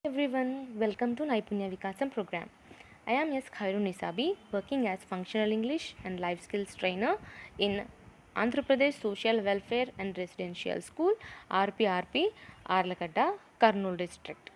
Everyone, welcome to Naipunya Vikasam program. I am S. Khairun Nisabi, working as functional English and life skills trainer in Andhra Pradesh Social Welfare and Residential School, RPRP, Arlakadda, Kurnool district.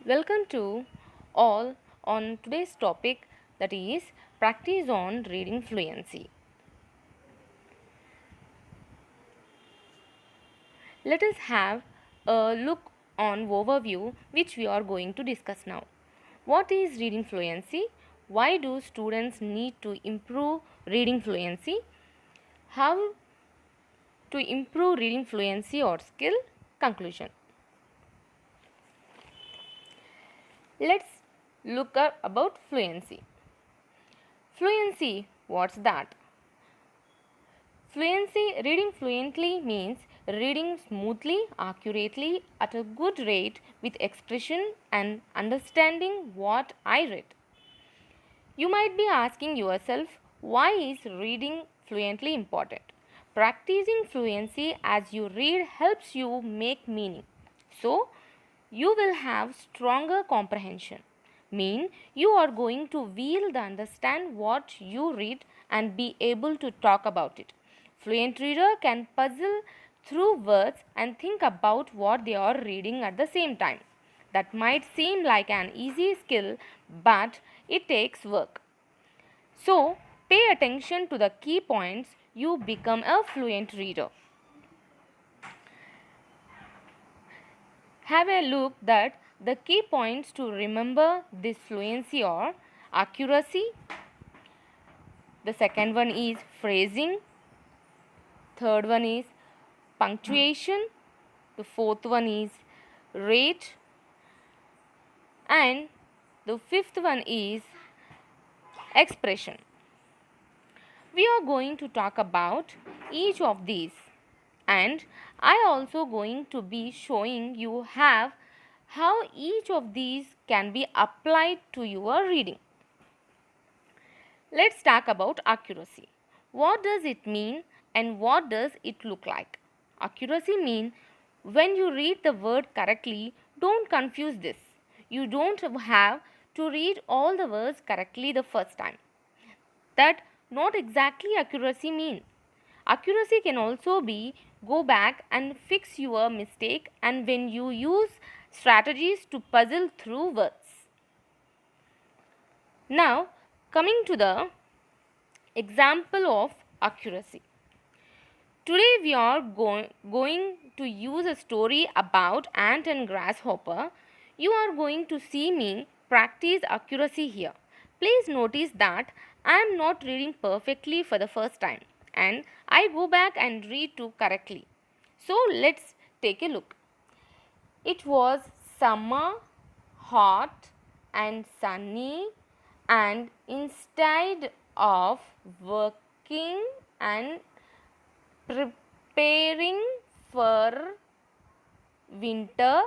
Welcome to all on today's topic, that is practice on reading fluency. Let us have a look on overview which we are going to discuss now. What is reading fluency? Why do students need to improve reading fluency? How to improve reading fluency or skill? Conclusion. Let's look up about fluency. Fluency, what's that? Reading fluently means reading smoothly, accurately, at a good rate with expression and understanding what I read. You might be asking yourself, why is reading fluently important? Practicing fluency as you read helps you make meaning. So, you will have stronger comprehension. Mean you are going to wield the understand what you read and be able to talk about it. Fluent reader can puzzle through words and think about what they are reading at the same time. That might seem like an easy skill, but it takes work. So, pay attention to the key points, you become a fluent reader. Have a look that the key points to remember this fluency are accuracy, the second one is phrasing, third one is punctuation, the fourth one is rate, and the fifth one is expression. We are going to talk about each of these, and I also going to be showing you how each of these can be applied to your reading. Let's talk about accuracy. What does it mean and what does it look like? Accuracy means when you read the word correctly, don't confuse this. You don't have to read all the words correctly the first time. That not exactly accuracy means. Accuracy can also be go back and fix your mistake, and when you use strategies to puzzle through words. Now, coming to the example of accuracy. Today we are going to use a story about ant and grasshopper. You are going to see me practice accuracy here. Please notice that I am not reading perfectly for the first time and I go back and read too correctly. So let's take a look. It was summer, hot and sunny, and instead of working and preparing for winter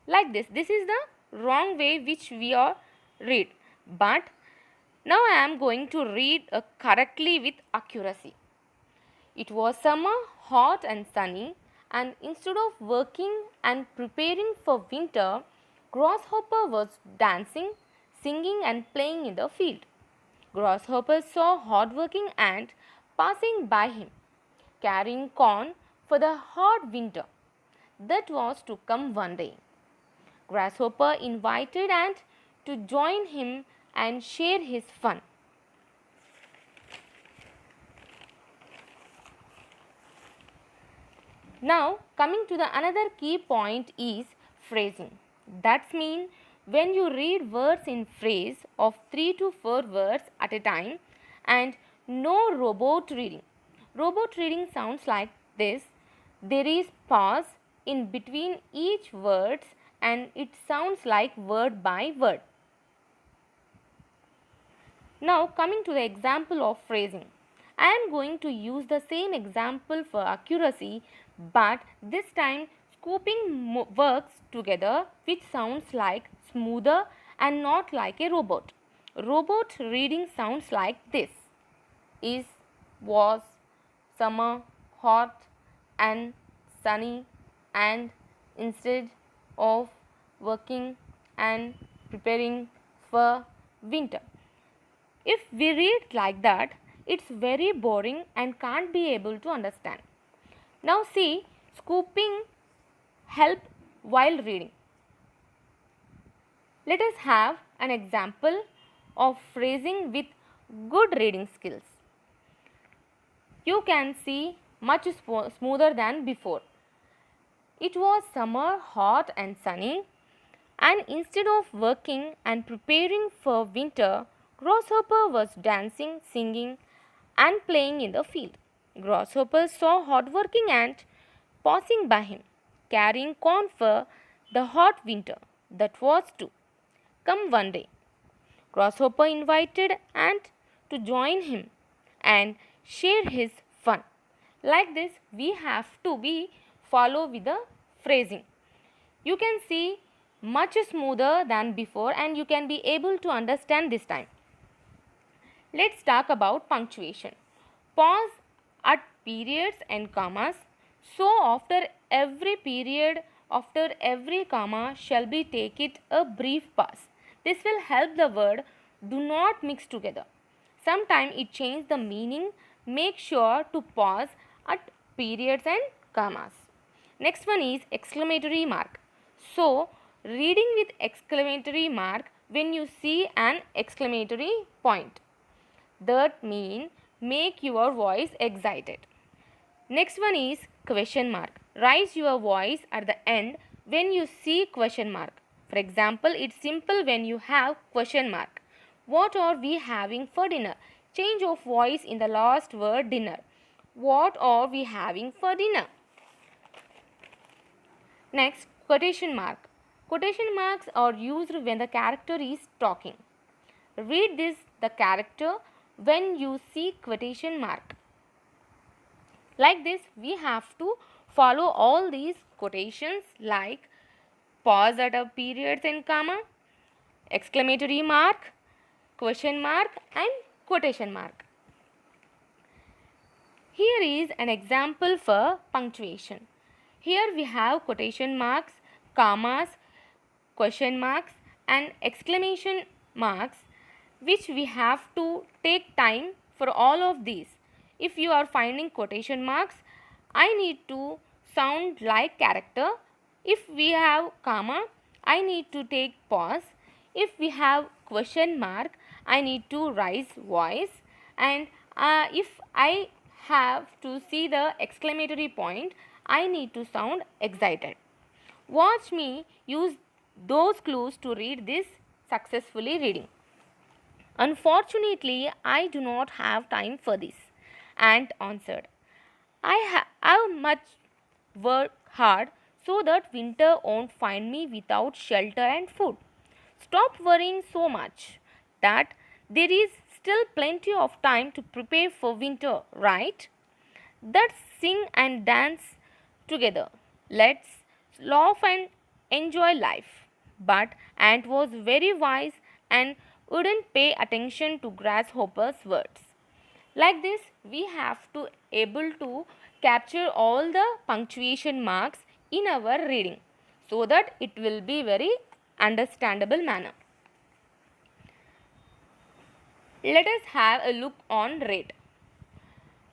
like this is the wrong way which we are read, but now I am going to read correctly with accuracy. It was summer, hot and sunny, and instead of working and preparing for winter, Grasshopper was dancing, singing and playing in the field. Grasshopper saw hard-working ant passing by him, carrying corn for the hard winter that was to come one day. Grasshopper invited ant to join him and share his fun. Now, coming to the another key point is phrasing. That means when you read words in phrase of 3 to 4 words at a time and no robot reading. Robot reading sounds like this. There is pause in between each words and it sounds like word by word. Now, coming to the example of phrasing. I am going to use the same example for accuracy, but this time scooping works together, which sounds like smoother and not like a robot. Robot reading sounds like this: is, was, summer, hot and sunny, and instead of working and preparing for winter. If we read like that, it's very boring and can't be able to understand. Now see, scooping help while reading. Let us have an example of phrasing with good reading skills. You can see much smoother than before. It was summer, hot and sunny, and instead of working and preparing for winter, Grasshopper was dancing, singing, and playing in the field. Grasshopper saw hard-working ant passing by him, carrying corn for the hot winter that was to come one day. Grasshopper invited ant to join him and share his fun. Like this, we have to be follow with the phrasing. You can see much smoother than before and you can be able to understand this time. Let's talk about punctuation. Pause at periods and commas. So after every period, after every comma shall be take it a brief pause. This will help the word do not mix together. Sometimes it changes the meaning. Make sure to pause at periods and commas. Next one is exclamatory mark. So reading with exclamatory mark when you see an exclamatory point. That means make your voice excited. Next one is question mark. Raise your voice at the end when you see question mark. For example, it's simple when you have question mark. What are we having for dinner? Change of voice in the last word dinner. What are we having for dinner? Next, quotation mark. Quotation marks are used when the character is talking. Read this the character when you see quotation mark. Like this, we have to follow all these quotations like pause at a periods and comma, exclamatory mark, question mark and quotation mark. Here is an example for punctuation. Here we have quotation marks, commas, question marks and exclamation marks, which we have to take time for all of these. If you are finding quotation marks, I need to sound like character. If we have comma, I need to take pause. If we have question mark, I need to raise voice. And if I have to see the exclamatory point, I need to sound excited. Watch me use those clues to read this successfully reading. Unfortunately, I do not have time for this. Ant answered. I much work hard so that winter won't find me without shelter and food. Stop worrying so much that there is still plenty of time to prepare for winter, right? Let's sing and dance together. Let's laugh and enjoy life. But Ant was very wise and wouldn't pay attention to Grasshopper's words. Like this, we have to able to capture all the punctuation marks in our reading so that it will be very understandable manner. Let us have a look on rate.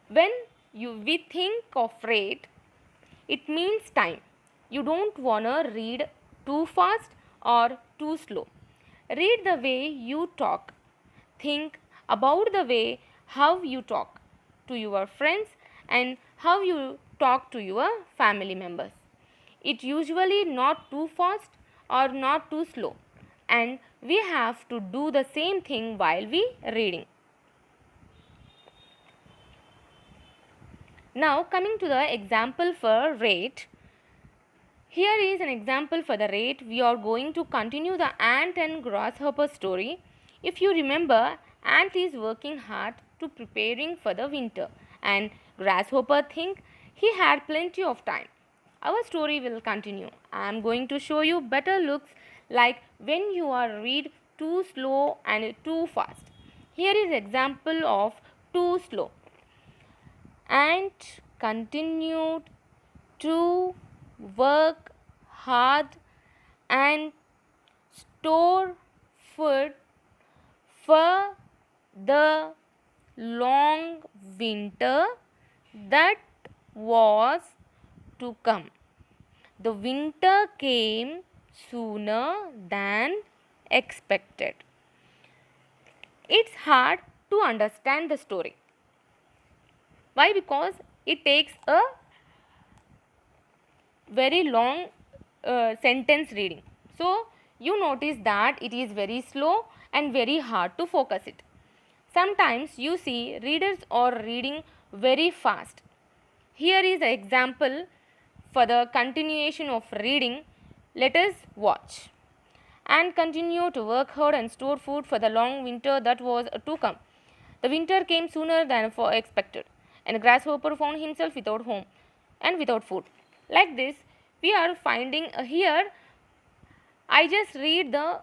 When we think of rate, it means time. You don't wanna read too fast or too slow. Read the way you talk. Think about the way how you talk to your friends and how you talk to your family members. It usually not too fast or not too slow, and we have to do the same thing while we reading. Now coming to the example for rate. Here is an example for the rate. We are going to continue the ant and grasshopper story. If you remember, ant is working hard to preparing for the winter and grasshopper think he had plenty of time. Our story will continue. I am going to show you better looks like when you are read too slow and too fast. Here is example of too slow. Ant continued to work hard and store food for the long winter that was to come. The winter came sooner than expected. It's hard to understand the story. Why? Because it takes a very long sentence reading. So, you notice that it is very slow and very hard to focus it. Sometimes you see readers are reading very fast. Here is an example for the continuation of reading. Let us watch. And continue to work hard and store food for the long winter that was to come. The winter came sooner than expected, and the grasshopper found himself without home and without food. Like this, we are finding here. I just read the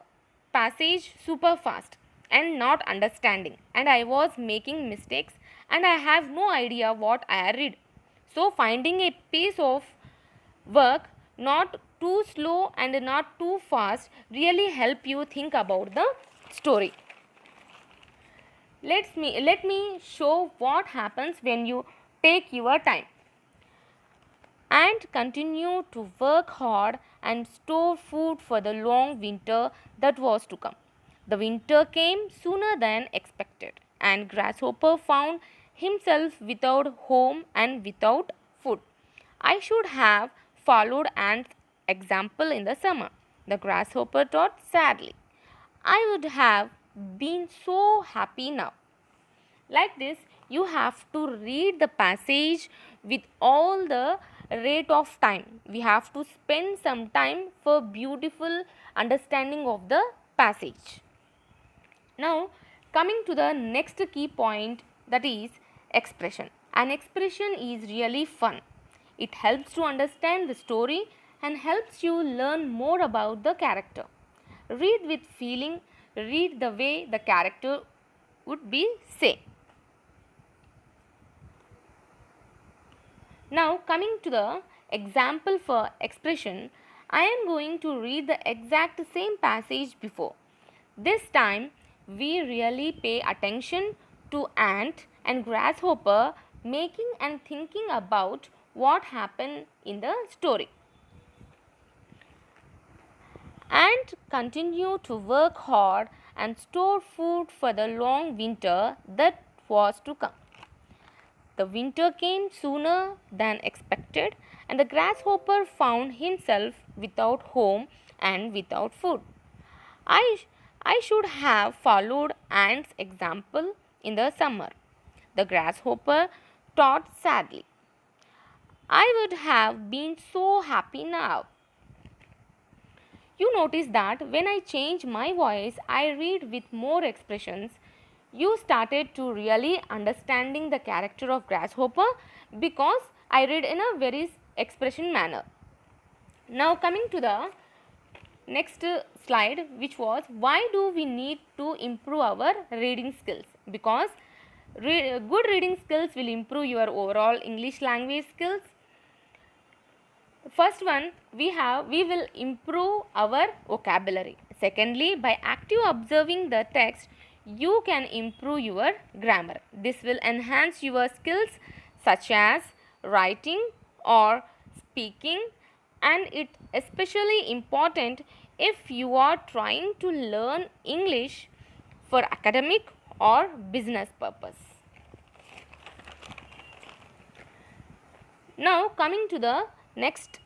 passage super fast and not understanding, and I was making mistakes, and I have no idea what I read. So, finding a piece of work not too slow and not too fast really help you think about the story. Let me show what happens when you take your time and continue to work hard and store food for the long winter that was to come. The winter came sooner than expected, and Grasshopper found himself without home and without food. I should have followed Ant's example in the summer, the Grasshopper thought sadly. I would have been so happy now. Like this, you have to read the passage with all the rate of time. We have to spend some time for beautiful understanding of the passage. Now, coming to the next key point, that is expression. An expression is really fun. It helps to understand the story and helps you learn more about the character. Read with feeling, read the way the character would be say. Now, coming to the example for expression, I am going to read the exact same passage before. This time, we really pay attention to ant and grasshopper making and thinking about what happened in the story. Ant continue to work hard and store food for the long winter that was to come. The winter came sooner than expected, and the grasshopper found himself without home and without food. I should have followed Ant's example in the summer. The grasshopper thought sadly. I would have been so happy now. You notice that when I change my voice, I read with more expressions. You started to really understanding the character of grasshopper because I read in a very expression manner. Now coming to the next slide, which was why do we need to improve our reading skills? Because good reading skills will improve your overall English language skills. First one, we will improve our vocabulary. Secondly, by active observing the text, you can improve your grammar. This will enhance your skills such as writing or speaking, and it especially important if you are trying to learn English for academic or business purpose. Now coming to the next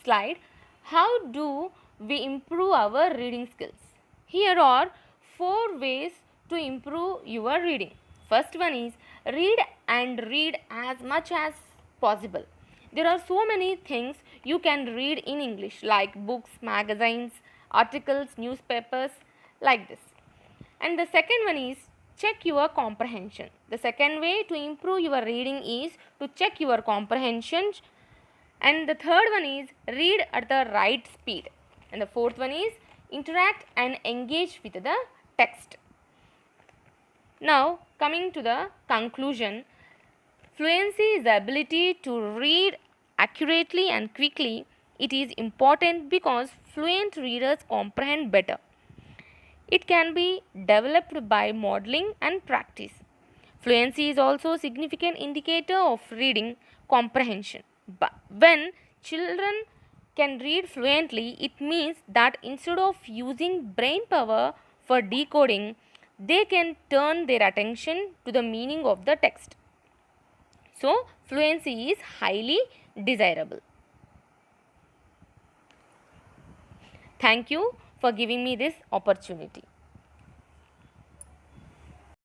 slide, how do we improve our reading skills? Here are 4 ways to improve your reading. First one is read and read as much as possible. There are so many things you can read in English like books, magazines, articles, newspapers, like this. And the second one is check your comprehension. The second way to improve your reading is to check your comprehension. And the third one is read at the right speed. And the fourth one is interact and engage with the text. Now coming to the conclusion, fluency is the ability to read accurately and quickly it is important because fluent readers comprehend better. It can be developed by modeling and practice. Fluency is also a significant indicator of reading comprehension. But when children can read fluently, it means that instead of using brain power for decoding, they can turn their attention to the meaning of the text. So, fluency is highly desirable. Thank you for giving me this opportunity.